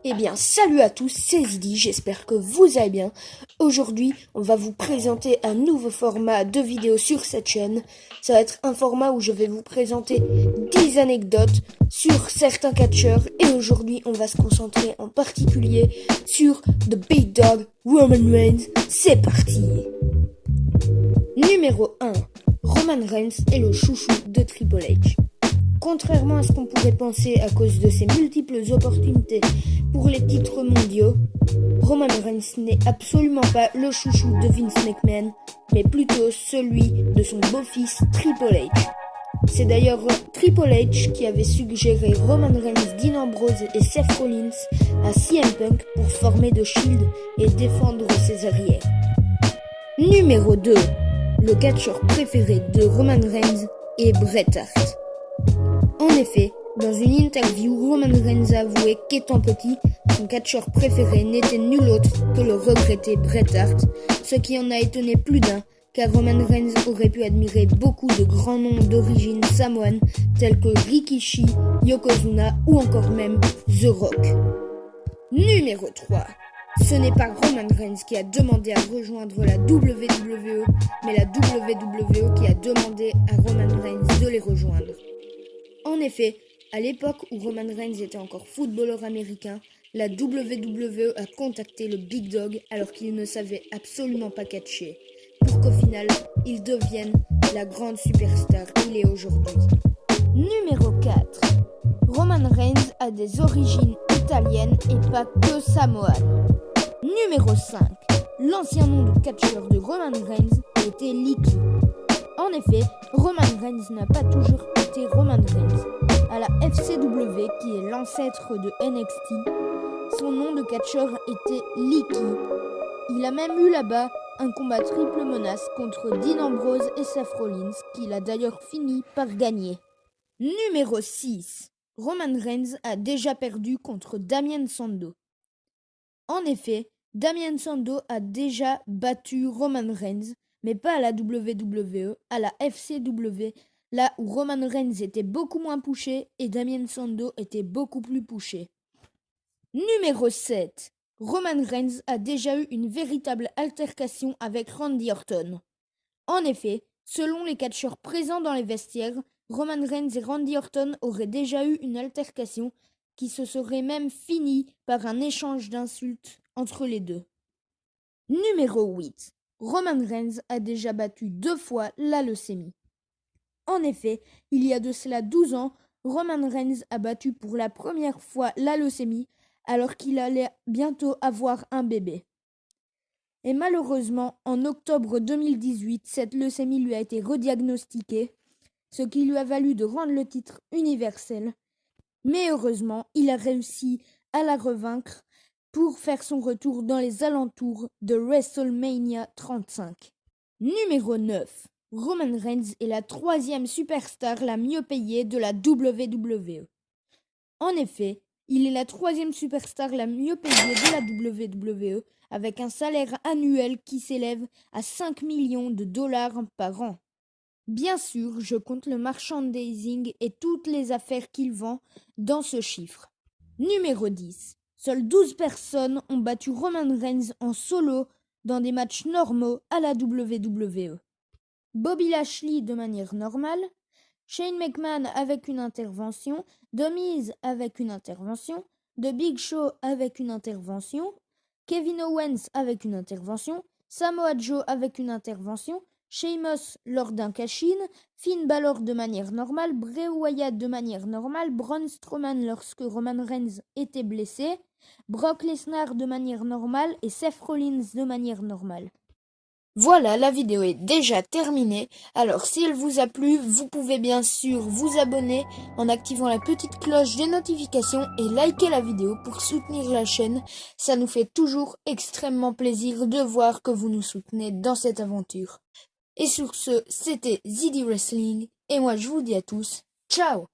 Eh bien, salut à tous, c'est Zidi, j'espère que vous allez bien. Aujourd'hui, on va vous présenter un nouveau format de vidéo sur cette chaîne. Ça va être un format où je vais vous présenter 10 anecdotes sur certains catcheurs. Et aujourd'hui, on va se concentrer en particulier sur The Big Dog, Roman Reigns. C'est parti! Numéro 1. Roman Reigns est le chouchou de Triple H. Contrairement à ce qu'on pourrait penser à cause de ses multiples opportunités pour les titres mondiaux, Roman Reigns n'est absolument pas le chouchou de Vince McMahon, mais plutôt celui de son beau-fils Triple H. C'est d'ailleurs Triple H qui avait suggéré Roman Reigns, Dean Ambrose et Seth Rollins à CM Punk pour former The Shield et défendre ses arrières. Numéro 2. Le catcheur préféré de Roman Reigns est Bret Hart. En effet, dans une interview, Roman Reigns a avoué qu'étant petit, son catcheur préféré n'était nul autre que le regretté Bret Hart, ce qui en a étonné plus d'un, car Roman Reigns aurait pu admirer beaucoup de grands noms d'origine samoane, tels que Rikishi, Yokozuna ou encore même The Rock. Numéro 3. Ce n'est pas Roman Reigns qui a demandé à rejoindre la WWE, mais la WWE qui a demandé à Roman Reigns de les rejoindre. En effet, à l'époque où Roman Reigns était encore footballeur américain, la WWE a contacté le Big Dog alors qu'il ne savait absolument pas catcher, pour qu'au final, il devienne la grande superstar qu'il est aujourd'hui. Numéro 4. Roman Reigns a des origines italiennes et pas que samoanes. Numéro 5. L'ancien nom de catcheur de Roman Reigns était Leaky. En effet, Roman Reigns n'a pas toujours été Roman Reigns. À la FCW, qui est l'ancêtre de NXT, son nom de catcheur était Leaky. Il a même eu là-bas un combat triple menace contre Dean Ambrose et Seth Rollins, qu'il a d'ailleurs fini par gagner. Numéro 6. Roman Reigns a déjà perdu contre Damien Sandow. En effet, Damien Sandow a déjà battu Roman Reigns, mais pas à la WWE, à la FCW, là où Roman Reigns était beaucoup moins pushé et Damien Sandow était beaucoup plus pushé. Numéro 7. Roman Reigns a déjà eu une véritable altercation avec Randy Orton. En effet, selon les catcheurs présents dans les vestiaires, Roman Reigns et Randy Orton auraient déjà eu une altercation qui se serait même finie par un échange d'insultes entre les deux. Numéro 8. Roman Reigns a déjà battu 2 fois la leucémie. En effet, il y a de cela 12 ans, Roman Reigns a battu pour la première fois la leucémie alors qu'il allait bientôt avoir un bébé. Et malheureusement, en octobre 2018, cette leucémie lui a été rediagnostiquée, ce qui lui a valu de rendre le titre universel. Mais heureusement, il a réussi à la revaincre pour faire son retour dans les alentours de WrestleMania 35. Numéro 9. Roman Reigns est la 3e superstar la mieux payée de la WWE. En effet, il est la 3e superstar la mieux payée de la WWE avec un salaire annuel qui s'élève à 5 millions de dollars par an. Bien sûr, je compte le merchandising et toutes les affaires qu'il vend dans ce chiffre. Numéro 10. Seules 12 personnes ont battu Roman Reigns en solo dans des matchs normaux à la WWE. Bobby Lashley de manière normale, Shane McMahon avec une intervention, The Miz avec une intervention, The Big Show avec une intervention, Kevin Owens avec une intervention, Samoa Joe avec une intervention, Sheamus lors d'un cash-in, Finn Balor de manière normale, Bray Wyatt de manière normale, Braun Strowman lorsque Roman Reigns était blessé, Brock Lesnar de manière normale et Seth Rollins de manière normale. Voilà, la vidéo est déjà terminée. Alors si elle vous a plu, vous pouvez bien sûr vous abonner en activant la petite cloche des notifications et liker la vidéo pour soutenir la chaîne. Ça nous fait toujours extrêmement plaisir de voir que vous nous soutenez dans cette aventure. Et sur ce, c'était Zidi Wrestling et moi je vous dis à tous, ciao!